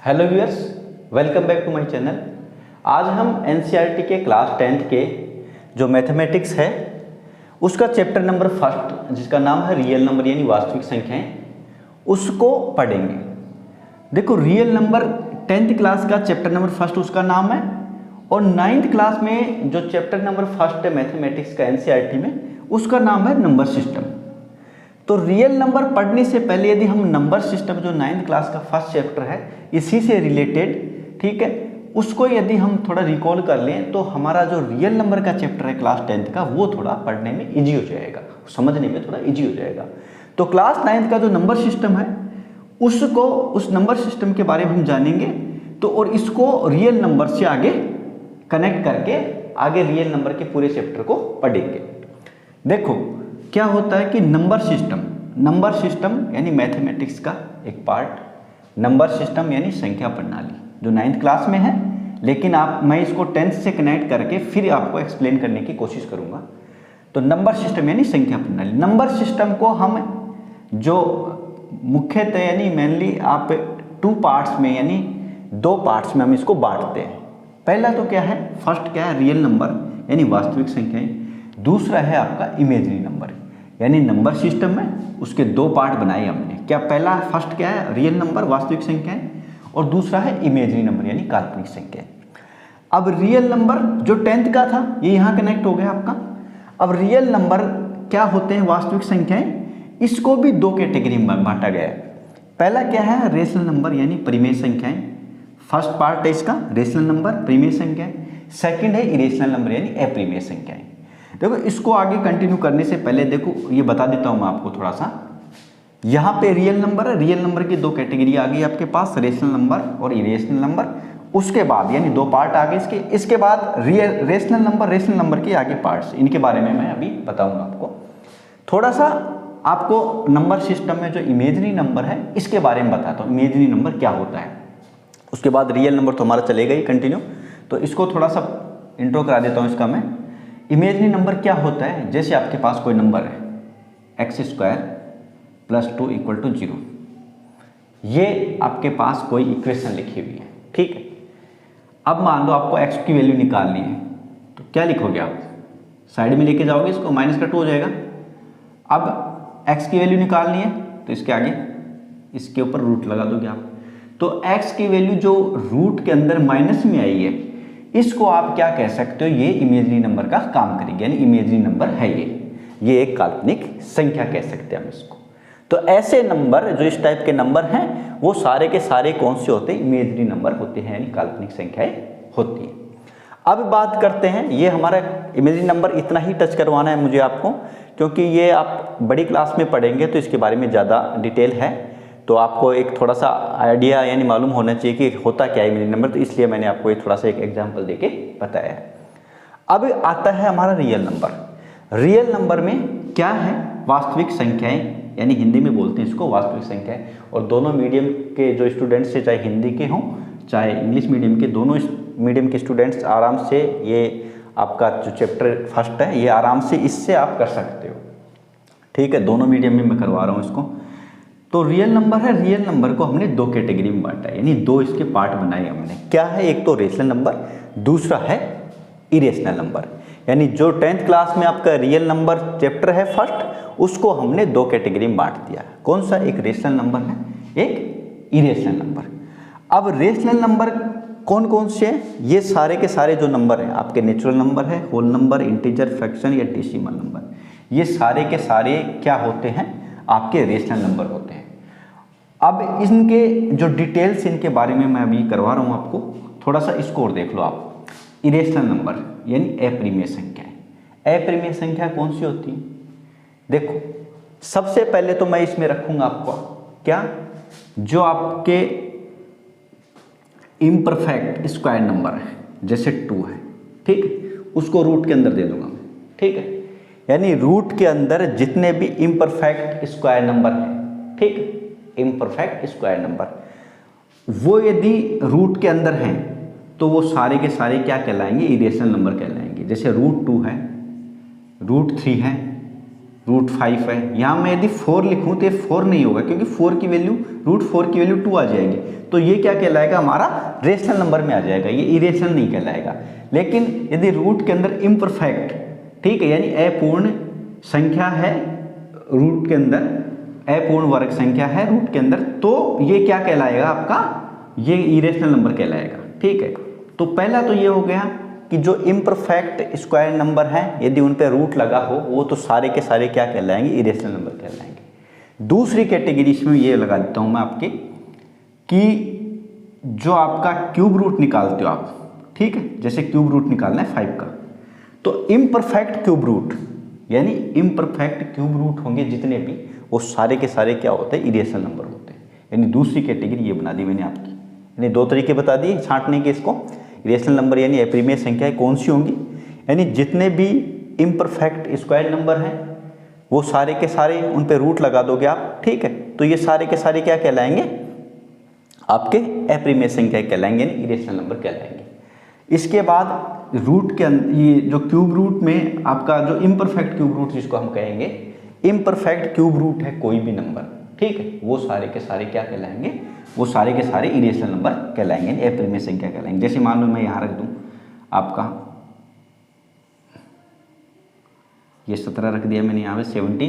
Hello viewers, welcome back to my channel. आज हम NCERT के क्लास 10th के जो मैथमेटिक्स है उसका चैप्टर नंबर फर्स्ट, जिसका नाम है रियल नंबर यानी वास्तविक संख्याएं, उसको पढ़ेंगे। देखो, रियल नंबर 10th क्लास का चैप्टर नंबर फर्स्ट उसका नाम है, और 9th क्लास में जो चैप्टर नंबर फर्स्ट है मैथमेटिक्स का एनसीईआरटी में, उसका नाम है नंबर सिस्टम। तो रियल नंबर पढ़ने से पहले यदि हम नंबर सिस्टम जो 9th क्लास का फर्स्ट चैप्टर है इसी से रिलेटेड, ठीक है, उसको यदि हम थोड़ा रिकॉल कर लें तो हमारा जो रियल नंबर का चैप्टर है क्लास 10th का, वो थोड़ा पढ़ने में इजी हो जाएगा, समझने में थोड़ा इजी हो जाएगा। तो क्लास 9th का जो नंबर सिस्टम है उसको, उस नंबर सिस्टम के बारे में हम जानेंगे। तो और इसको रियल नंबर से आगे कनेक्ट करके आगे रियल नंबर के पूरे चैप्टर को पढ़ेंगे। देखो क्या होता है कि नंबर सिस्टम यानी मैथमेटिक्स का एक पार्ट, नंबर सिस्टम यानी संख्या प्रणाली, जो 9th क्लास में है, लेकिन मैं इसको 10th से कनेक्ट करके फिर आपको एक्सप्लेन करने की कोशिश करूंगा। तो नंबर सिस्टम यानी संख्या प्रणाली, नंबर सिस्टम को हम जो मुख्यतः यानी मेनली आप 2 पार्ट्स में यानी 2 पार्ट्स में हम इसको बांटते हैं। पहला तो क्या है, फर्स्ट क्या है, रियल नंबर यानी वास्तविक संख्याएं। दूसरा है आपका इमेजिनरी नंबर यानी नंबर सिस्टम में उसके 2 पार्ट बनाए हमने। क्या पहला फर्स्ट क्या है, रियल नंबर वास्तविक संख्याएं, और दूसरा है इमेजिनरी नंबर यानी काल्पनिक संख्याएं। अब रियल नंबर जो 10th का था ये यहाँ कनेक्ट हो गया आपका। अब रियल नंबर क्या होते हैं, वास्तविक संख्याएं, इसको भी 2 कैटेगरी में बांटा गया है। पहला क्या है, रेशनल नंबर यानी परिमेय संख्याएं। फर्स्ट पार्ट है इसका रेशनल नंबर परिमेय संख्याएं। सेकंड है इरेशनल नंबर यानी अपरिमेय संख्याएं। देखो, इसको आगे कंटिन्यू करने से पहले देखो ये बता देता हूं मैं आपको थोड़ा सा। यहाँ पे रियल नंबर है, रियल नंबर की 2 कैटेगरी आ गई आपके पास, रेशनल नंबर और इरेशनल नंबर। उसके बाद यानी 2 पार्ट आ गए इसके बाद रेशनल नंबर के आगे पार्ट्स, इनके बारे में मैं अभी बताऊंगा आपको। थोड़ा सा आपको नंबर सिस्टम में जो इमेजिनरी नंबर है इसके बारे में बताता हूँ, इमेजिनरी नंबर क्या होता है। उसके बाद रियल नंबर तो हमारा चलेगा ही कंटिन्यू, तो इसको थोड़ा सा इंट्रो करा देता हूँ इसका मैं। इमेजिनरी नंबर क्या होता है, जैसे आपके पास कोई नंबर है x² + 2 = 0, ये आपके पास कोई इक्वेशन लिखी हुई है, ठीक है। अब मान लो आपको x की वैल्यू निकालनी है, तो क्या लिखोगे आप, साइड में लेके जाओगे इसको, -2 हो जाएगा। अब x की वैल्यू निकालनी है तो इसके आगे इसके ऊपर रूट लगा दोगे आप। तो x की वैल्यू जो रूट के अंदर माइनस में आई है, इसको आप क्या कह सकते हो, ये इमेजिनरी नंबर का काम करेगी, यानी इमेजिनरी नंबर है ये एक काल्पनिक संख्या कह सकते हैं हम इसको। तो ऐसे नंबर जो इस टाइप के नंबर हैं वो सारे के सारे कौन से होते हैं, इमेजिनरी नंबर होते हैं, यानी काल्पनिक संख्याएं होती हैं। अब बात करते हैं, ये हमारा इमेजिनरी नंबर इतना ही टच करवाना है मुझे आपको, क्योंकि ये आप बड़ी क्लास में पढ़ेंगे तो इसके बारे में ज़्यादा डिटेल है, तो आपको एक थोड़ा सा आइडिया यानी मालूम होना चाहिए कि होता क्या है इमेजिनरी नंबर, तो इसलिए मैंने आपको ये थोड़ा सा एक एग्जांपल देके बताया। अब आता है हमारा रियल नंबर। रियल नंबर में क्या है, वास्तविक संख्याएं, यानी हिंदी में बोलते हैं इसको वास्तविक संख्याएं। और दोनों मीडियम के जो स्टूडेंट्स हैं, चाहे हिंदी के हों चाहे इंग्लिश मीडियम के, दोनों मीडियम के स्टूडेंट्स आराम से ये आपका जो चैप्टर फर्स्ट है ये आराम से इससे आप कर सकते हो, ठीक है। दोनों मीडियम में मैं करवा रहा हूँ इसको। तो रियल नंबर है, रियल नंबर को हमने 2 कैटेगरी में बांटा है, यानी 2 इसके पार्ट बनाए हमने। क्या है, एक तो रेशनल नंबर, दूसरा है इरेशनल नंबर। यानी जो 10th क्लास में आपका रियल नंबर चैप्टर है फर्स्ट, उसको हमने 2 कैटेगरी में बांट दिया। कौन सा, एक रेशनल नंबर है, एक इरेशनल नंबर। अब रेशनल नंबर कौन कौन से हैं, ये सारे के सारे जो नंबर हैं आपके नेचुरल नंबर है, होल नंबर, इंटीजर, फ्रैक्शन या डेसिमल नंबर, ये सारे के सारे क्या होते हैं, आपके रेशनल नंबर होते हैं। अब इनके जो डिटेल्स इनके बारे में मैं अभी करवा रहा हूँ आपको, थोड़ा सा इसको और देख लो आप। इरेशनल नंबर यानी अपरिमेय संख्या। अपरिमेय संख्या कौन सी होती है, देखो सबसे पहले तो मैं इसमें रखूंगा आपको क्या, जो आपके इम्परफेक्ट स्क्वायर नंबर है, जैसे 2 है, ठीक है, उसको रूट के अंदर दे दूंगा मैं, ठीक है। यानी रूट के अंदर जितने भी इम्परफेक्ट स्क्वायर नंबर हैं, ठीक, इम्परफेक्ट स्क्वायर नंबर, वो यदि रूट के अंदर हैं तो वो सारे के सारे क्या कहलाएंगे, इरेशनल नंबर कहलाएंगे। जैसे √2 है, √3 है, √5 है। यहाँ मैं यदि 4 लिखूँ तो ये 4 नहीं होगा, क्योंकि 4 की वैल्यू √4 की वैल्यू 2 आ जाएगी, तो ये क्या कहलाएगा, हमारा रेशनल नंबर में आ जाएगा, ये इरेशनल नहीं कहलाएगा। लेकिन यदि रूट के अंदर इम्परफेक्ट, ठीक है, यानी अपूर्ण संख्या है रूट के अंदर, अपूर्ण वर्ग संख्या है रूट के अंदर, तो ये क्या कहलाएगा आपका, ये इरेशनल नंबर कहलाएगा। ठीक है, तो पहला तो ये हो गया कि जो इम्परफेक्ट स्क्वायर नंबर हैं यदि उन पे रूट लगा हो वो तो सारे के सारे क्या कहलाएंगे, इरेशनल नंबर कहलाएंगे। दूसरी कैटेगरी इसमें ये लगा देता हूँ मैं आपकी, कि जो आपका क्यूब रूट निकालते हो आप, ठीक है, जैसे क्यूब रूट निकालना है 5 का, तो इम्परफेक्ट क्यूब रूट, यानी इम्परफेक्ट क्यूब रूट होंगे जितने भी, वो सारे के सारे क्या होते हैं, इरेशनल नंबर होते हैं। यानी दूसरी कैटेगरी ये बना दी मैंने आपकी, यानी 2 तरीके बता दिए छांटने के इसको। इरेशनल नंबर यानी अपरिमेय संख्याएं कौन सी होंगी, यानी जितने भी इम्परफेक्ट स्क्वायर नंबर हैं वो सारे के सारे उन पे रूट लगा दोगे आप, ठीक है, तो ये सारे के सारे क्या कहलाएंगे, आपके अपरिमेय संख्याएं कहलाएंगे, यानी इरेशनल नंबर कहलाएंगे। इसके बाद रूट के अंदर ये जो क्यूब रूट में आपका जो इम्परफेक्ट क्यूब रूट जिसको हम कहेंगे, इम्परफेक्ट क्यूब रूट है कोई भी नंबर, ठीक है, वो सारे के सारे क्या कहलाएंगे, वो सारे के सारे इरेशनल नंबर कहलाएंगे, अपरिमेय संख्या कहलाएंगे। जैसे मान लो मैं यहाँ रख दूँ आपका ये 17 रख दिया मैंने यहाँ पे 70,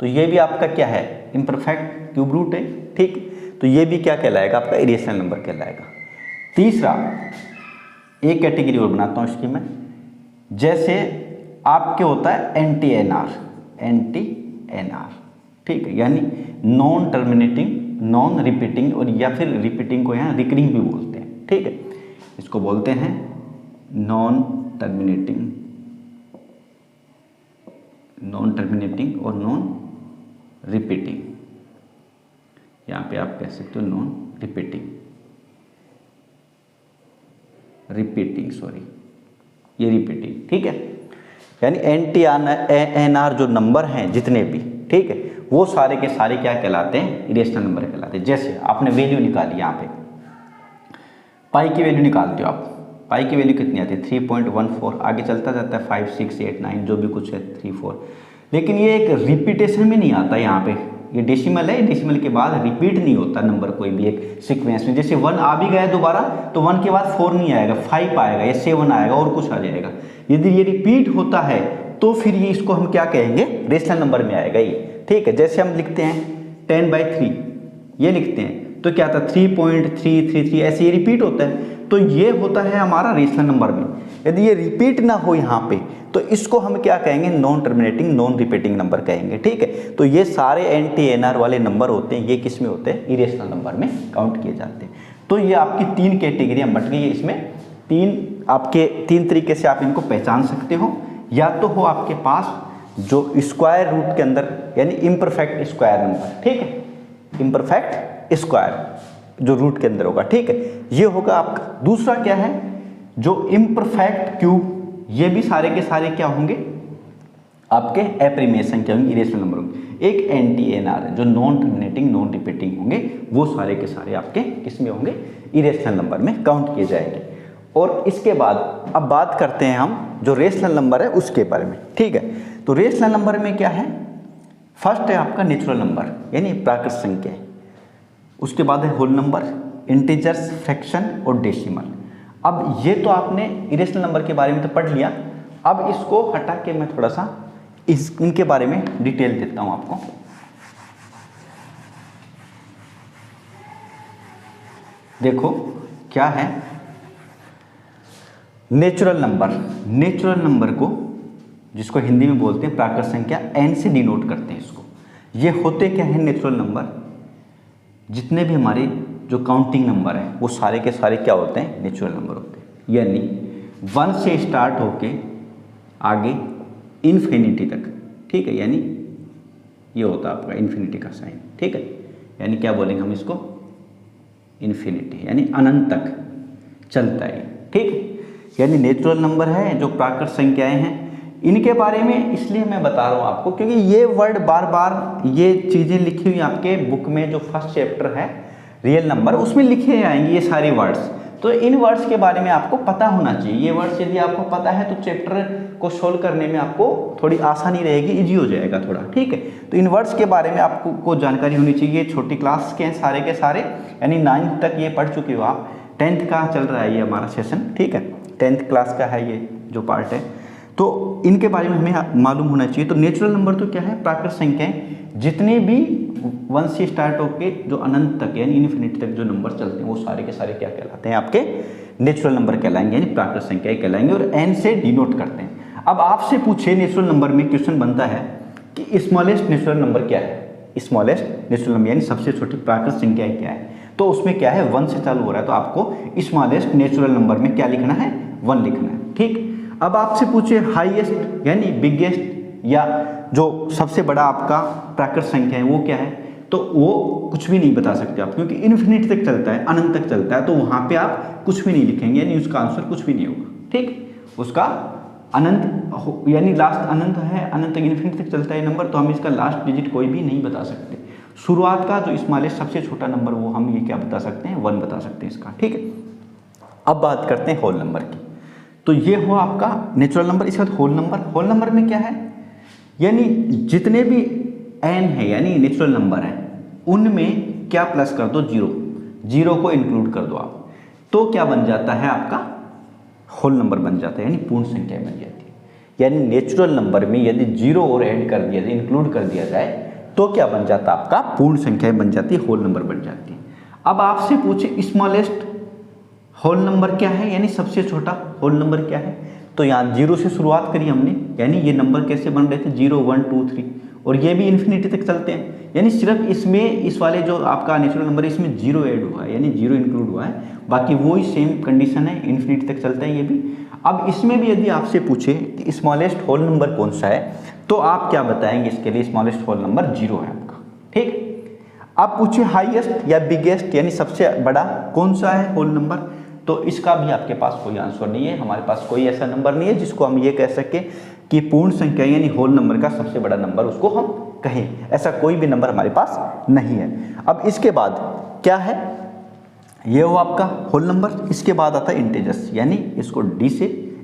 तो ये भी आपका क्या है, इम्परफेक्ट क्यूब रूट है, ठीक, तो ये भी क्या कहलाएगा, आपका इरेशनल नंबर कहलाएगा। तीसरा एक कैटेगरी और बनाता हूँ इसकी मैं, जैसे आपके होता है एंटी एनआर, ठीक है, यानी नॉन टर्मिनेटिंग, नॉन रिपीटिंग, और या फिर रिपीटिंग को यहाँ रिकरिंग भी बोलते हैं, ठीक है, इसको बोलते हैं नॉन टर्मिनेटिंग और नॉन रिपीटिंग, यहाँ पे आप कह सकते हो नॉन रिपीटिंग, सॉरी ये रिपीटिंग, ठीक है, यानी एंटी एनआर जो नंबर हैं जितने भी, ठीक है, वो सारे के सारे क्या कहलाते हैं, इरेशनल नंबर कहलाते हैं। जैसे आपने वैल्यू निकाली, यहाँ पे पाई की वैल्यू निकालते हो आप, पाई की वैल्यू कितनी आती है 3.14, आगे चलता जाता है 5, 6, 8, 9 जो भी कुछ है 3, 4, लेकिन ये एक रिपीटेशन में नहीं आता। यहाँ पे ये डेसिमल है, डेसिमल के बाद रिपीट नहीं होता नंबर कोई भी एक सीक्वेंस में, जैसे 1 आ भी गया दोबारा तो 1 के बाद 4 नहीं आएगा, 5 आएगा या 7 आएगा और कुछ आ जाएगा। यदि ये रिपीट होता है तो फिर ये इसको हम क्या कहेंगे, रेशनल नंबर में आएगा ये, ठीक है। जैसे हम लिखते हैं 10/3 ये लिखते हैं तो क्या था 3.333, ऐसे ये रिपीट होता है, तो ये होता है हमारा रेशनल नंबर में। यदि ये रिपीट ना हो यहाँ पे तो इसको हम क्या कहेंगे, non terminating, non repeating number कहेंगे, ठीक है। तो ये सारे एंटी एनआर वाले नंबर होते हैं, ये किस में होते हैं, इरेशनल नंबर में काउंट किए जाते हैं। तो ये आपकी 3 कैटेगरियाँ बट गई है, इसमें 3 तरीके से आप इनको पहचान सकते हो। या तो हो आपके पास जो स्क्वायर रूट के अंदर यानी इम्परफेक्ट स्क्वायर नंबर, ठीक है, इम्परफेक्ट स्क्वायर जो रूट के अंदर होगा, ठीक है, ये होगा आपका। दूसरा क्या है, जो इम्परफेक्ट क्यूब, ये भी सारे के सारे क्या होंगे, आपके अपरिमेय संख्या होंगे, इरेशनल नंबर होंगे। एक एंटी एनआर जो नॉन टर्मिनेटिंग, नॉन रिपीटिंग होंगे, वो सारे के सारे आपके किसमें होंगे, इरेशनल नंबर में काउंट किए जाएंगे। और इसके बाद अब बात करते हैं हम जो रेशनल नंबर है उसके बारे में, ठीक है। तो रेशनल नंबर में क्या है, फर्स्ट है आपका नेचुरल नंबर यानी प्राकृत संख्या, उसके बाद है होल नंबर, इंटीजर्स, फ्रैक्शन और डेसिमल। अब ये तो आपने इरेशनल नंबर के बारे में तो पढ़ लिया, अब इसको हटा के मैं थोड़ा सा इनके बारे में डिटेल देता हूं आपको। देखो क्या है नेचुरल नंबर, नेचुरल नंबर को जिसको हिंदी में बोलते हैं प्राकृत संख्या, एन से डिनोट करते हैं इसको। ये होते क्या है नेचुरल नंबर, जितने भी हमारे जो काउंटिंग नंबर है वो सारे के सारे क्या होते हैं, नेचुरल नंबर होते हैं। यानी 1 से स्टार्ट होके आगे इन्फिनिटी तक, ठीक है, यानी ये होता है आपका इन्फिनिटी का साइन, ठीक है, यानी क्या बोलेंगे हम इसको, इन्फिनिटी यानी अनंत तक चलता है, ठीक है। यानी नेचुरल नंबर है जो प्राकृत संख्याएं हैं, इनके बारे में इसलिए मैं बता रहा हूँ आपको क्योंकि ये वर्ड बार बार ये चीज़ें लिखी हुई आपके बुक में जो फर्स्ट चैप्टर है रियल नंबर, उसमें लिखे आएंगे ये सारे वर्ड्स। तो इन वर्ड्स के बारे में आपको पता होना चाहिए। ये वर्ड्स यदि आपको पता है तो चैप्टर को सोल्व करने में आपको थोड़ी आसानी रहेगी, इजी हो जाएगा थोड़ा, ठीक है। तो इन्वर्स के बारे में आपको जानकारी होनी चाहिए। छोटी क्लास के सारे, यानी 9th तक ये पढ़ चुके हो आप। 10th का चल रहा है ये हमारा सेशन, ठीक है, 10th क्लास का है ये जो पार्ट है, तो इनके बारे में हमें मालूम होना चाहिए। तो नेचुरल नंबर तो क्या है, प्राकृत संख्याएं जितने भी 1 से स्टार्ट होकर जो अनंत तक यानी इन्फिनिटी तक जो नंबर चलते हैं वो सारे के सारे क्या कहलाते हैं, आपके नेचुरल नंबर कहलाएंगे, यानी प्राकृत संख्याएं कहलाएंगे, और n से डिनोट करते हैं। अब आपसे पूछे नेचुरल नंबर में क्वेश्चन बनता है कि स्मॉलेस्ट नेचुरल नंबर क्या है, स्मॉलेस्ट नेचुरल नंबर यानी सबसे छोटी प्राकृत संख्या क्या है, तो उसमें क्या है 1 से चालू हो रहा है, तो आपको स्मॉलेस्ट नेचुरल नंबर में क्या लिखना है, 1 लिखना है, ठीक। अब आपसे पूछे हाईएस्ट यानी बिगेस्ट या जो सबसे बड़ा आपका प्राकृत संख्या है वो क्या है, तो वो कुछ भी नहीं बता सकते आप, क्योंकि इन्फिनिटी तक चलता है, अनंत तक चलता है, तो वहाँ पे आप कुछ भी नहीं लिखेंगे, यानी उसका आंसर कुछ भी नहीं होगा, ठीक। उसका अनंत यानी लास्ट अनंत है, अनंत तक इन्फिनिटी तक चलता है नंबर, तो हम इसका लास्ट डिजिट कोई भी नहीं बता सकते। शुरुआत का जो स्मॉलेस्ट सबसे छोटा नंबर वो हम ये क्या बता सकते हैं, 1 बता सकते हैं इसका, ठीक है। अब बात करते हैं होल नंबर की। तो ये हुआ आपका नेचुरल नंबर। इसके बाद होल नंबर। होल नंबर में क्या है, यानी जितने भी n है यानी नेचुरल नंबर है उनमें क्या प्लस कर दो, 0 को इंक्लूड कर दो आप, तो क्या बन जाता है आपका होल नंबर बन जाता है, यानी पूर्ण संख्या बन जाती है। यानी नेचुरल नंबर में यदि 0 और ऐड कर दिया जाए, इंक्लूड कर दिया जाए, तो क्या बन जाता है आपका पूर्ण संख्या बन जाती है, होल नंबर बन जाती है। अब आपसे पूछे स्मॉलेस्ट होल नंबर क्या है, यानी सबसे छोटा होल नंबर क्या है, तो यहाँ 0 से शुरुआत करी हमने, यानी ये नंबर कैसे बन रहे थे 0 1 2 3, और ये भी इन्फिनिटी तक चलते हैं, यानी सिर्फ इसमें इस वाले जो आपका नेचुरल नंबर है इसमें 0 ऐड हुआ है, यानी 0 इंक्लूड हुआ है, बाकी वो ही सेम कंडीशन है, इन्फिनिटी तक चलता है ये भी। अब इसमें भी यदि आपसे पूछे कि स्मॉलेस्ट होल नंबर कौन सा है, तो आप क्या बताएंगे इसके लिए, स्मॉलेस्ट होल नंबर 0 है आपका, ठीक। अब पूछे हाईएस्ट या बिगेस्ट यानी सबसे बड़ा कौन सा है होल नंबर, तो इसका भी आपके पास कोई आंसर नहीं है, हमारे पास कोई ऐसा नंबर नहीं है जिसको हम ये कह सके कि पूर्ण संख्या यानी होल नंबर का सबसे बड़ा नंबर उसको हम कहें, ऐसा कोई भी नंबर हमारे पास नहीं है। अब इसके बाद क्या है, ये हो आपका होल नंबर। इसके बाद आता है इंटीजर्स, यानी इसको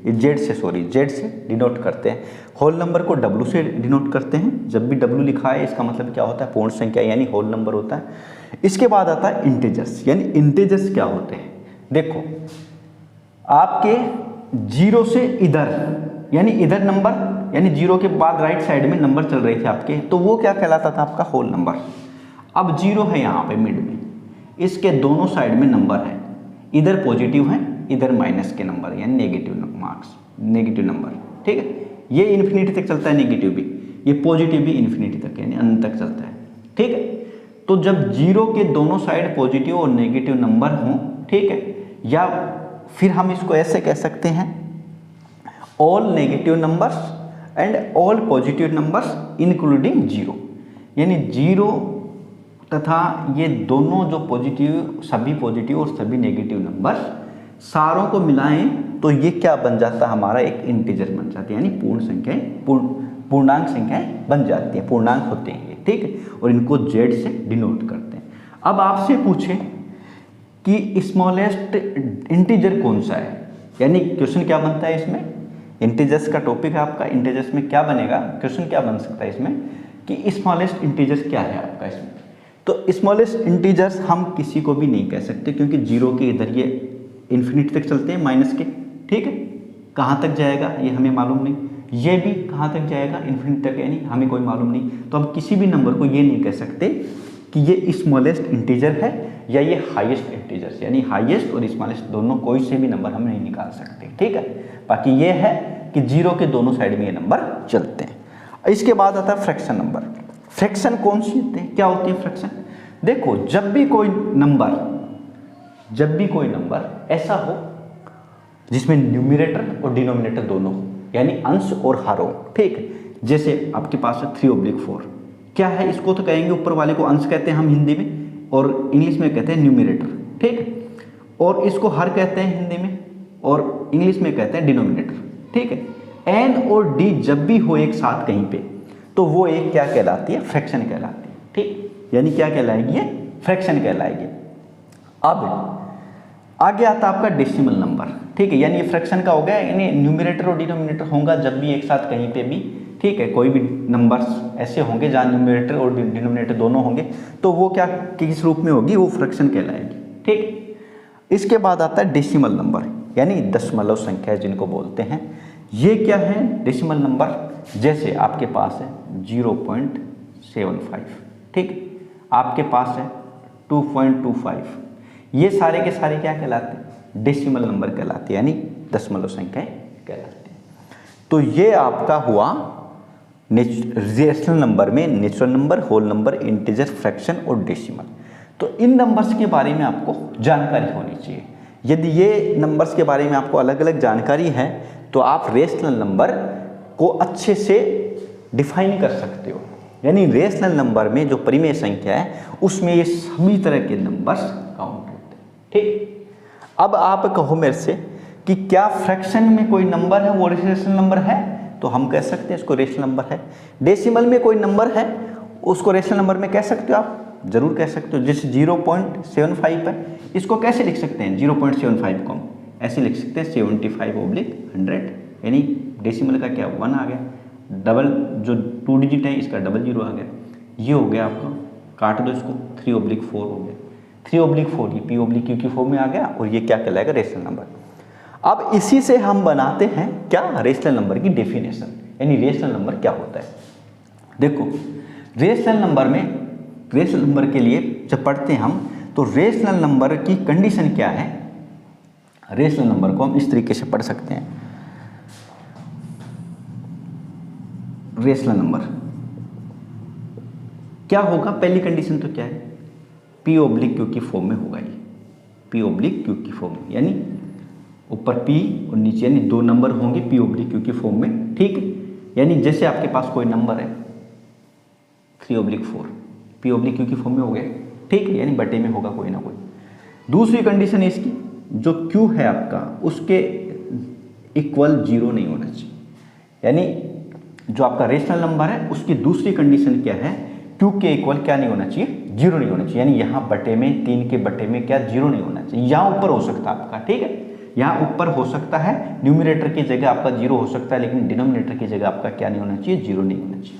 जेड से डिनोट करते हैं। होल नंबर को डब्ल्यू से डिनोट करते हैं, जब भी डब्ल्यू लिखा है इसका मतलब क्या होता है, पूर्ण संख्या यानी होल नंबर होता है। इसके बाद आता है इंटीजर्स, यानी इंटीजर्स क्या होते हैं, देखो आपके 0 से इधर यानी इधर नंबर, यानी 0 के बाद राइट साइड में नंबर चल रहे थे आपके, तो वो क्या कहलाता था आपका होल नंबर। अब 0 है यहाँ पे मिड में, इसके दोनों साइड में नंबर है, इधर पॉजिटिव है इधर माइनस के नंबर यानी नेगेटिव नंबर, ठीक है। ये इन्फिनिटी तक चलता है नेगेटिव भी, ये पॉजिटिव भी इन्फिनिटी तक यानी अनंत तक चलता है, ठीक है। तो जब 0 के दोनों साइड पॉजिटिव और नेगेटिव नंबर हों, ठीक है, या फिर हम इसको ऐसे कह सकते हैं all negative numbers and all positive numbers including 0, यानी 0 तथा ये दोनों जो पॉजिटिव, सभी पॉजिटिव और सभी नेगेटिव नंबर्स सारों को मिलाएं तो ये क्या बन जाता है, हमारा एक इंटीजर बन जाती है, यानी पूर्ण संख्याएं, पूर्णांक संख्याएं बन जाती हैं, पूर्णांक होते हैं ये, ठीक है, और इनको जेड से डिनोट करते हैं। अब आपसे पूछे कि स्मॉलेस्ट इंटीजर कौन सा है, यानी क्वेश्चन क्या बनता है इसमें, इंटीजर्स का टॉपिक है आपका, इंटीजर्स में क्या बनेगा, क्वेश्चन क्या बन सकता है इसमें कि स्मॉलेस्ट इंटीजर्स क्या है आपका इसमें। तो स्मॉलेस्ट इंटीजर्स हम किसी को भी नहीं कह सकते, क्योंकि 0 के इधर ये इन्फिनिटी तक चलते हैं माइनस के, ठीक है, कहाँ तक जाएगा ये हमें मालूम नहीं, ये भी कहाँ तक जाएगा इन्फिनिटी तक, यानी हमें कोई मालूम नहीं। तो हम किसी भी नंबर को ये नहीं कह सकते कि ये स्मॉलेस्ट इंटीजर है या ये हाईएस्ट इंटीजर, यानी हाईएस्ट और स्मॉलेस्ट दोनों कोई से भी नंबर हम नहीं निकाल सकते, ठीक है। बाकी ये है कि 0 के दोनों साइड में ये नंबर चलते हैं। इसके बाद आता है फ्रैक्शन नंबर। फ्रैक्शन कौन सी होते हैं, क्या होती है फ्रैक्शन, देखो जब भी कोई नंबर ऐसा हो जिसमें न्यूमरेटर और डिनोमिनेटर दोनों हो, यानी अंश और हर हो, ठीक है। जैसे आपके पास है 3/4, क्या है, इसको तो कहेंगे ऊपर वाले को अंश कहते हैं हम हिंदी में, और इंग्लिश में कहते हैं न्यूमरेटर, ठीक है, और इसको हर कहते हैं हिंदी में और इंग्लिश में कहते हैं डिनोमिनेटर, ठीक है। एन और डी जब भी हो एक साथ कहीं पे, तो वो एक क्या कहलाती है, फ्रैक्शन कहलाती है, ठीक, यानी क्या कहलाएगी, ये फ्रैक्शन कहलाएगी। अब आगे आता आपका डेसिमल नंबर, ठीक है, यानी ये फ्रैक्शन का हो गया, यानी न्यूमरेटर और डिनोमिनेटर होगा जब भी एक साथ कहीं पे भी, ठीक है, कोई भी नंबर्स ऐसे होंगे जहाँ न्यूमरेटर और डिनोमिनेटर दोनों होंगे तो वो क्या किस रूप में होगी, वो फ्रैक्शन कहलाएगी। ठीक, इसके बाद आता है डेसिमल नंबर, यानी दशमलव संख्या जिनको बोलते हैं। ये क्या है डेसिमल नंबर, जैसे आपके पास है 0.75, ठीक, आपके पास है 2.25, ये सारे के सारे क्या कहलाते हैं, डेसिमल नंबर कहलाते हैं, यानी दशमलव संख्या कहलाते हैं। तो ये आपका हुआ रेशनल नंबर में natural number, whole number, integer, fraction और डेसिमल। तो इन नंबर्स के बारे में आपको जानकारी होनी चाहिए। यदि ये नंबर्स के बारे में आपको अलग अलग जानकारी है तो आप रेशनल नंबर को अच्छे से डिफाइन कर सकते हो। यानी रेशनल नंबर में जो परिमेय संख्या है उसमें ये सभी तरह के नंबर्स काउंट होते हैं। ठीक, अब आप कहो मेरे से कि क्या फ्रैक्शन में कोई नंबर है वो रेशनल नंबर है, तो हम कह सकते हैं इसको रेशनल नंबर है। डेसिमल में कोई नंबर है उसको रेशनल नंबर में कह सकते हो आप, जरूर कह सकते हो। जैसे 0.75 है, इसको कैसे लिख सकते हैं 0.75 को हम ऐसे लिख सकते हैं 75/100, यानी डेसिमल का क्या 1 आ गया, डबल जो 2 डिजिट है इसका डबल 0 आ गया, ये हो गया आपका, काट दो इसको 3/4 हो गया, 3/4 ये P/Q की फॉर्म में आ गया और ये क्या कहलाएगा रेशनल नंबर। अब इसी से हम बनाते हैं क्या रेशनल नंबर की डेफिनेशन, यानी रेशनल नंबर क्या होता है। देखो रेशनल नंबर में, रेशनल नंबर के लिए जब पढ़ते हैं हम तो रेशनल नंबर की कंडीशन क्या है, रेशनल नंबर को हम इस तरीके से पढ़ सकते हैं। रेशनल नंबर क्या होगा, पहली कंडीशन तो क्या है, P/Q की फॉर्म में होगा, ये P/Q की फॉर्म में, यानी ऊपर P और नीचे यानी 2 नंबर होंगे P/Q की फॉर्म में। ठीक, यानी जैसे आपके पास कोई नंबर है 3/4 P/Q की फॉर्म में हो गया, ठीक है, यानी बटे में होगा कोई ना कोई। दूसरी कंडीशन है इसकी, जो Q है आपका उसके इक्वल 0 नहीं होना चाहिए, यानी जो आपका रेशनल नंबर है उसकी दूसरी कंडीशन क्या है, Q के इक्वल क्या नहीं होना चाहिए, 0 नहीं होना चाहिए, यानी यहाँ बटे में 3 के बटे में क्या 0 नहीं होना चाहिए। यहाँ ऊपर हो सकता है आपका, ठीक है, यहाँ ऊपर हो सकता है, न्यूमरेटर की जगह आपका 0 हो सकता है, लेकिन डिनोमिनेटर की जगह आपका क्या नहीं होना चाहिए, 0 नहीं होना चाहिए।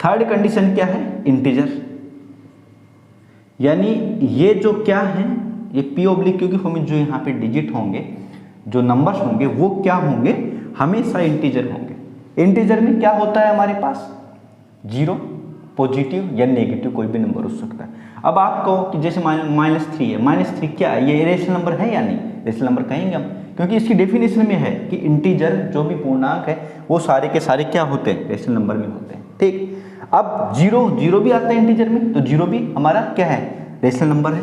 थर्ड कंडीशन क्या है, इंटीजर, यानी ये जो क्या है, ये P/Q की फॉर्म में जो यहाँ पे डिजिट होंगे, जो नंबर्स होंगे वो क्या होंगे, हमेशा इंटीजर होंगे। इंटीजर में क्या होता है हमारे पास 0, पॉजिटिव या नेगेटिव कोई भी नंबर हो सकता है। अब आप कहो कि जैसे -3 है, -3 क्या है, ये रेशनल नंबर है या नहीं, रेशनल नंबर कहेंगे हम, क्योंकि इसकी डेफिनेशन में है कि इंटीजर जो भी पूर्णांक है वो सारे के सारे क्या होते हैं, रेशनल नंबर में होते हैं। ठीक, अब 0 भी आता है इंटीजर में, तो 0 भी हमारा क्या है, रेशनल नंबर है,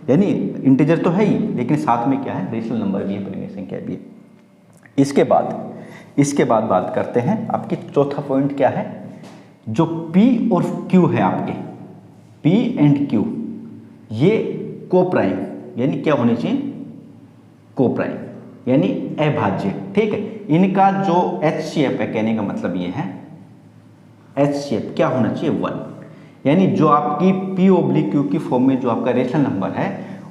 यानी इंटीजर तो है ही लेकिन साथ में क्या है, रेशनल नंबर भी है, परिमेय संख्या भी है। इसके बाद बात करते हैं आपकी चौथा पॉइंट क्या है, जो P और Q है आपके, P एंड Q ये को प्राइम, यानी क्या होने चाहिए, को प्राइम, यानी अभाज्य। ठीक है, इनका जो HCF है, कहने का मतलब ये है HCF क्या होना चाहिए 1, यानी जो आपकी P/Q की फॉर्म में जो आपका रेशनल नंबर है,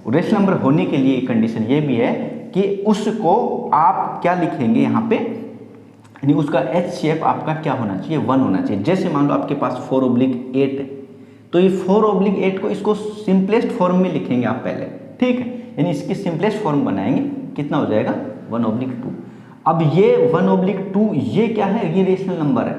रेशनल नंबर होने के लिए कंडीशन ये भी है कि उसको आप क्या लिखेंगे यहाँ पे, यानी उसका HCF आपका क्या होना चाहिए 1 होना चाहिए। जैसे मान लो आपके पास 4/8 है, तो ये 4/8 को इसको सिंपलेस्ट फॉर्म में लिखेंगे आप पहले, ठीक है, यानी इसकी सिंपलेस्ट फॉर्म बनाएंगे, कितना हो जाएगा 1/2। अब ये 1/2 ये क्या है, ये रेशनल नंबर है।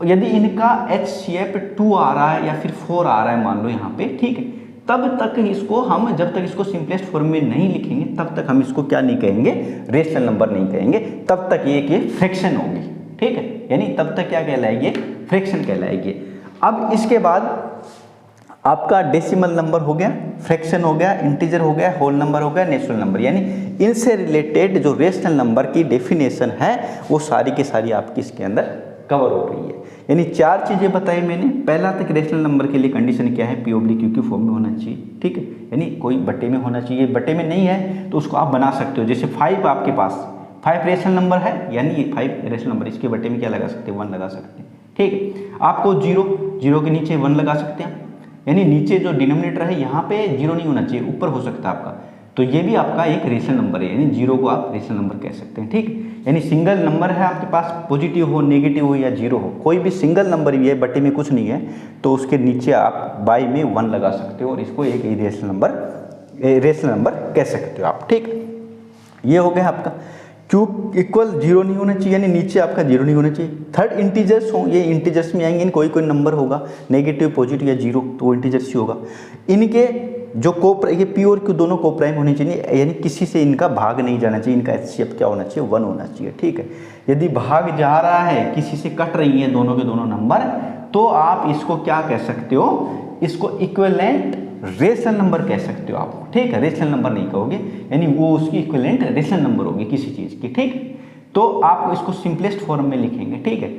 यदि इनका HCF 2 आ रहा है या फिर 4 आ रहा है मान लो यहाँ पे, ठीक है, तब तक इसको हम, जब तक इसको सिंपलेस्ट फॉर्म में नहीं लिखेंगे तब तक हम इसको क्या नहीं कहेंगे, रेशनल नंबर नहीं कहेंगे, तब तक ये फ्रैक्शन होगी। ठीक है, यानी तब तक क्या कहलाएगी, फ्रैक्शन कहलाएगी। अब इसके बाद आपका डेसिमल नंबर हो गया, फ्रैक्शन हो गया, इंटीजर हो गया, होल नंबर हो गया, नेचुरल नंबर, यानी इनसे रिलेटेड जो रेशनल नंबर की डेफिनेशन है वो सारी की सारी आपकी इसके अंदर कवर हो रही है। यानी 4 चीज़ें बताई मैंने। पहला तक रेशनल नंबर के लिए कंडीशन क्या है, P/Q की फॉर्म में होना चाहिए, ठीक है, यानी कोई बटे में होना चाहिए, बटे में नहीं है तो उसको आप बना सकते हो। जैसे 5 आपके पास 5 रेशनल नंबर है, यानी ये 5 रेशनल नंबर, इसके बटे में क्या लगा सकते हैं, 1 लगा सकते हैं। ठीक है, आपको 0 के नीचे 1 लगा सकते हैं, यानी नीचे जो डिनोमिनेटर है यहाँ पे 0 नहीं होना चाहिए, ऊपर हो सकता है आपका, तो ये भी आपका एक रेशनल नंबर है, यानी 0 को आप रेशनल नंबर कह सकते हैं। ठीक, यानी सिंगल नंबर है आपके पास, पॉजिटिव हो, नेगेटिव हो या 0 हो, कोई भी सिंगल नंबर भी है, बटे में कुछ नहीं है, तो उसके नीचे आप बाई में 1 लगा सकते हो और इसको एक रेशनल नंबर कह सकते हो आप। ठीक, ये हो गया आपका। क्यूब इक्वल 0 नहीं होना चाहिए, यानी नीचे आपका 0 नहीं होना चाहिए। थर्ड, इंटीजर्स हो, ये इंटीजर्स में आएंगे, कोई कोई नंबर होगा नेगेटिव, पॉजिटिव या 0, तो वो इंटीजर्स ही होगा। इनके जो ये पी और क्यू दोनों कोप्राइम होने चाहिए, यानी किसी से इनका भाग नहीं जाना चाहिए, इनका एचसीएफ क्या होना चाहिए, 1 होना चाहिए। ठीक है, यदि भाग जा रहा है, किसी से कट रही है दोनों के दोनों नंबर, तो आप इसको क्या कह सकते हो, इसको इक्विवेलेंट रेशनल नंबर कह सकते हो आप। ठीक है, रेशनल नंबर नहीं कहोगे, यानी वो उसकी इक्विवेलेंट रेशनल नंबर होगी किसी चीज़ की। ठीक, तो आप इसको सिंपलेस्ट फॉर्म में लिखेंगे। ठीक है,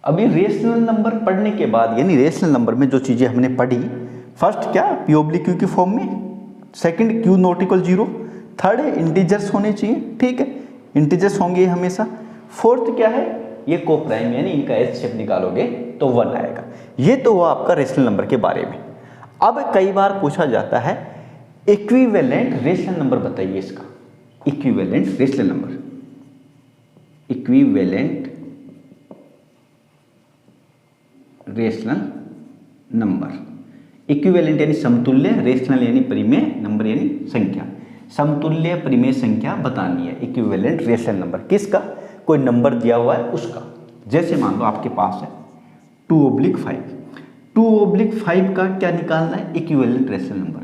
अभी रेशनल नंबर पढ़ने के बाद, यानी रेशनल नंबर में जो चीज़ें हमने पढ़ी, फर्स्ट क्या, पी ऑब्लिक क्यू की फॉर्म में, second Q not equal 0, third है इंटीजर्स होने चाहिए। ठीक है, इंटीजर्स होंगे हमेशा। फोर्थ क्या है, ये कोप्राइम, यानी इनका एचसीएफ निकालोगे तो 1 आएगा। ये तो हुआ आपका रेशनल नंबर के बारे में। अब कई बार पूछा जाता है इक्विवेलेंट रेशनल नंबर बताइए इसका, equivalent rational number, equivalent rational number, equivalent यानी समतुल्य, रेशनल यानी परिमेय, नंबर यानी संख्या, समतुल्य परिमेय संख्या बतानी है। इक्विवेलेंट रेशनल नंबर किसका, कोई नंबर दिया हुआ है उसका। जैसे मान लो आपके पास है 2/5, 2/5 का क्या निकालना है, इक्विवेलेंट रेशनल नंबर।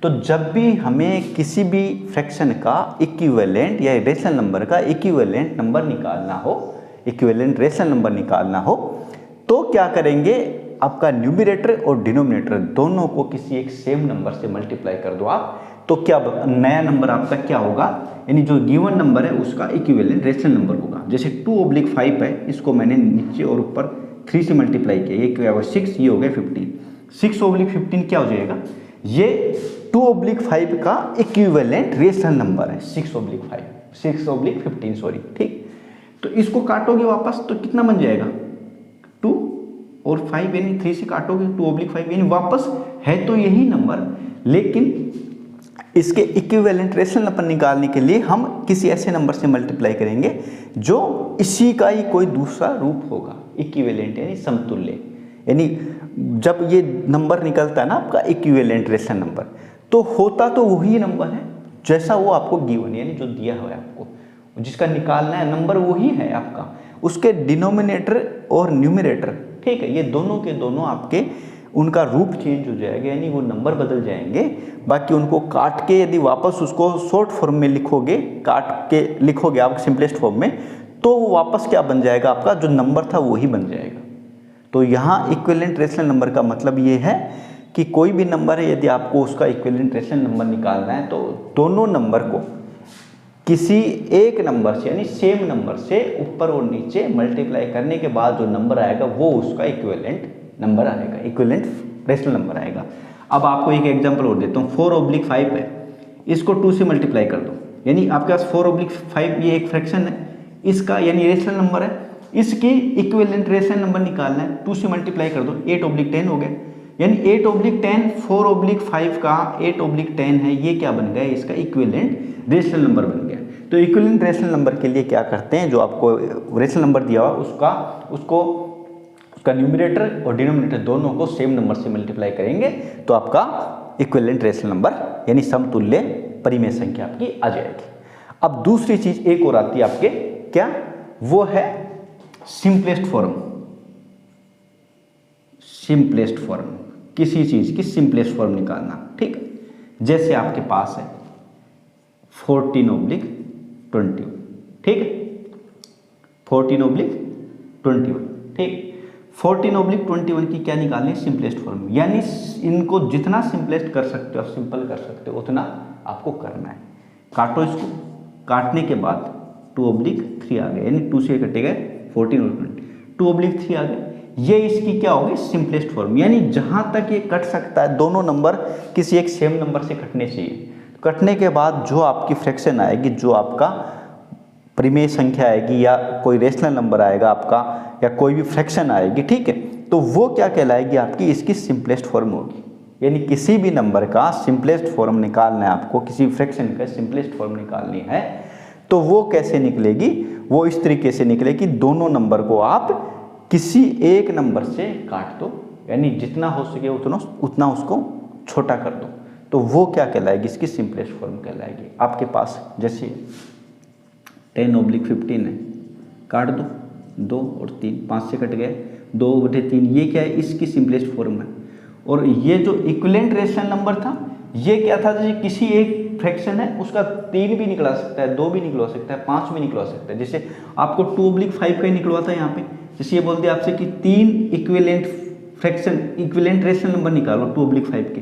तो जब भी हमें किसी भी फ्रैक्शन का इक्विवेलेंट या रेशनल नंबर का इक्विवेलेंट नंबर निकालना हो, इक्विवेलेंट रेशनल नंबर निकालना हो, तो क्या करेंगे, आपका न्यूमरेटर और डिनोमिनेटर दोनों को किसी एक सेम नंबर से मल्टीप्लाई कर दो आप, तो क्या नया नंबर आपका क्या होगा, यानी जो गिवन नंबर है उसका इक्विवेलेंट रेशनल नंबर होगा। जैसे 2/5 है, इसको मैंने नीचे और ऊपर 3 से मल्टीप्लाई किया, ये क्या होगा 6, ये हो गया 15, 6/15 क्या हो जाएगा, ये 2/5 का इक्विवेलेंट रेशनल नंबर है, 6/15 सॉरी। ठीक, तो इसको काटोगे वापस तो कितना बन जाएगा, 2 और 5, यानी 3 से काटोगे 2/5, यानी वापस है तो यही नंबर, लेकिन इसके इक्विवेलेंट रेशनल नंबर निकालने के लिए हम किसी ऐसे नंबर से मल्टीप्लाई करेंगे जो इसी का ही कोई दूसरा रूप होगा। इक्विवेलेंट यानी समतुल्य, यानी जब ये नंबर निकलता है ना आपका इक्विवेलेंट रेशनल नंबर, तो होता तो वही नंबर है जैसा वो आपको गिवन, यानी जो दिया हुआ है आपको, जिसका निकालना है नंबर वही है आपका, उसके डिनोमिनेटर और न्यूमरेटर, ठीक है, ये दोनों के दोनों आपके उनका रूप चेंज हो जाएगा, यानी वो नंबर बदल जाएंगे। बाकी उनको काट के यदि वापस उसको शॉर्ट फॉर्म में लिखोगे, काट के लिखोगे आप सिंपलेस्ट फॉर्म में, तो वो वापस क्या बन जाएगा, आपका जो नंबर था वही बन जाएगा। तो यहाँ इक्विवेलेंट रेशनल नंबर का मतलब ये है कि कोई भी नंबर है, यदि आपको उसका इक्विवेलेंट रेशनल नंबर निकालना है, तो दोनों नंबर को किसी एक नंबर से, यानी सेम नंबर से ऊपर और नीचे मल्टीप्लाई करने के बाद जो नंबर आएगा वो उसका इक्विवेलेंट नंबर आएगा, इक्विवेलेंट रेशनल नंबर आएगा। अब आपको एक एग्जांपल और देता हूँ, 4/5 है, इसको 2 से मल्टीप्लाई कर दो, यानी आपके पास 4/5 ये एक फ्रैक्शन है, इसका यानी रेशनल नंबर है, इसकी इक्विवेलेंट रेशनल नंबर निकालना है, 2 से मल्टीप्लाई कर दो, 8/10 हो गया, यानी 8/10 4/5 का 8/10 है, ये क्या बन गया, इसका इक्विवेलेंट रेशनल नंबर बन गया। तो इक्विवेलेंट रेशनल नंबर के लिए क्या करते हैं, जो आपको रेशनल नंबर दिया हुआ उसका न्यूमरेटर और डिनोमिनेटर दोनों को सेम नंबर से मल्टीप्लाई करेंगे, तो आपका इक्विवेलेंट रेशनल नंबर यानी समतुल्य परिमेय संख्या आपकी आ जाएगी। अब दूसरी चीज एक और आती है आपके, क्या, वो है सिंपलेस्ट फॉर्म। सिंपलेस्ट फॉर्म, किसी चीज की सिंपलेस्ट फॉर्म निकालना, ठीक। जैसे आपके पास है 14/21, ठीक है, 14/21, ठीक। 14/21 की क्या निकालनी है, सिंपलेस्ट फॉर्म, यानी इनको जितना सिंपलेस्ट कर सकते हो आप, सिंपल कर सकते हो, उतना आपको करना है। काटो इसको, काटने के बाद 2/3 आ गया, यानी 2 से कटेगा 14 और 20, 2/3 आ गया, ये इसकी क्या होगी, सिंपलेस्ट फॉर्म, यानी जहां तक ये कट सकता है, दोनों नंबर किसी एक सेम नंबर से कटने चाहिए, कटने के बाद जो आपकी फ्रैक्शन आएगी, जो आपका परिमेय संख्या आएगी या कोई रेशनल नंबर आएगा आपका, या कोई भी फ्रैक्शन आएगी, ठीक है, तो वो क्या कहलाएगी, आपकी इसकी सिंपलेस्ट फॉर्म होगी। यानी किसी भी नंबर का सिंपलेस्ट फॉर्म निकालना है आपको, किसी फ्रैक्शन का सिंपलेस्ट फॉर्म निकालनी है, तो वो कैसे निकलेगी, वो इस तरीके से निकलेगी, दोनों नंबर को आप किसी एक नंबर से काट दो, यानी जितना हो सके उतना उसको छोटा कर दो, तो वो क्या कहलाएगी, इसकी सिंपलेस्ट फॉर्म कहलाएगी। आपके पास जैसे 10/15 है, काट दो, 2 और 3, 5 से कट गए, 2/3, ये क्या है, इसकी सिंपलेस्ट फॉर्म है। और ये जो इक्विवेलेंट रेशनल नंबर था, ये क्या था, जैसे किसी एक फ्रैक्शन है उसका 3 भी निकला सकता है, 2 भी निकलवा सकता है, 5 भी निकलवा सकता है। जैसे आपको 2/5 का ही निकलवा था यहाँ पे, जैसे ये बोल दिया आपसे कि 3 equivalent fraction, equivalent rational number निकालो 2/5 के,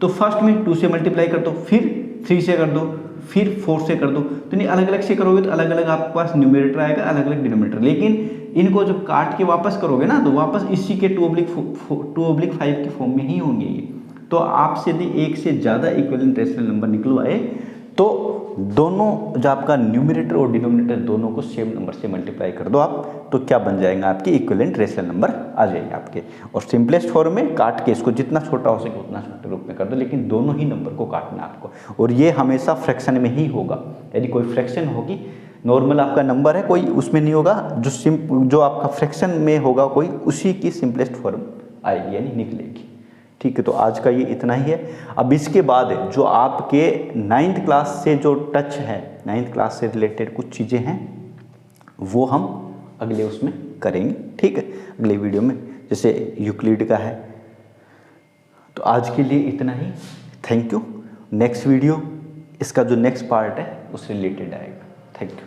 तो फर्स्ट में 2 से मल्टीप्लाई कर दो, फिर 3 से कर दो, फिर 4 से कर दो, तो नहीं अलग अलग से करोगे तो अलग अलग आपके पास न्यूमरेटर आएगा, अलग अलग डिनोमिनेटर। लेकिन इनको जब काट के वापस करोगे ना, तो वापस इसी के 2/5 के फॉर्म में ही होंगे ये। तो आपसे यदि एक से ज़्यादा इक्विवेलेंट रेशनल नंबर निकलवाए तो दोनों जो आपका न्यूमरेटर और डिनोमिनेटर दोनों को सेम नंबर से मल्टीप्लाई कर दो आप, तो क्या बन जाएगा, आपके इक्विवेलेंट रेशनल नंबर आ जाएंगे आपके। और सिंपलेस्ट फॉर्म में काट के इसको जितना छोटा हो सके उतना छोटे रूप में कर दो, लेकिन दोनों ही नंबर को काटना आपको, और ये हमेशा फ्रैक्शन में ही होगा। यदि कोई फ्रैक्शन होगी, नॉर्मल आपका नंबर है कोई, उसमें नहीं होगा, जो आपका फ्रैक्शन में होगा कोई, उसी की सिंपलेस्ट फॉर्म आएगी, यानी निकलेगी। ठीक है, तो आज का ये इतना ही है। अब इसके बाद जो आपके 9th क्लास से जो टच है, 9th क्लास से रिलेटेड कुछ चीज़ें हैं, वो हम अगले उसमें करेंगे। ठीक है, अगले वीडियो में, जैसे यूक्लिड का है। तो आज के लिए इतना ही, थैंक यू। नेक्स्ट वीडियो, इसका जो नेक्स्ट पार्ट है उससे रिलेटेड आएगा। Thank you.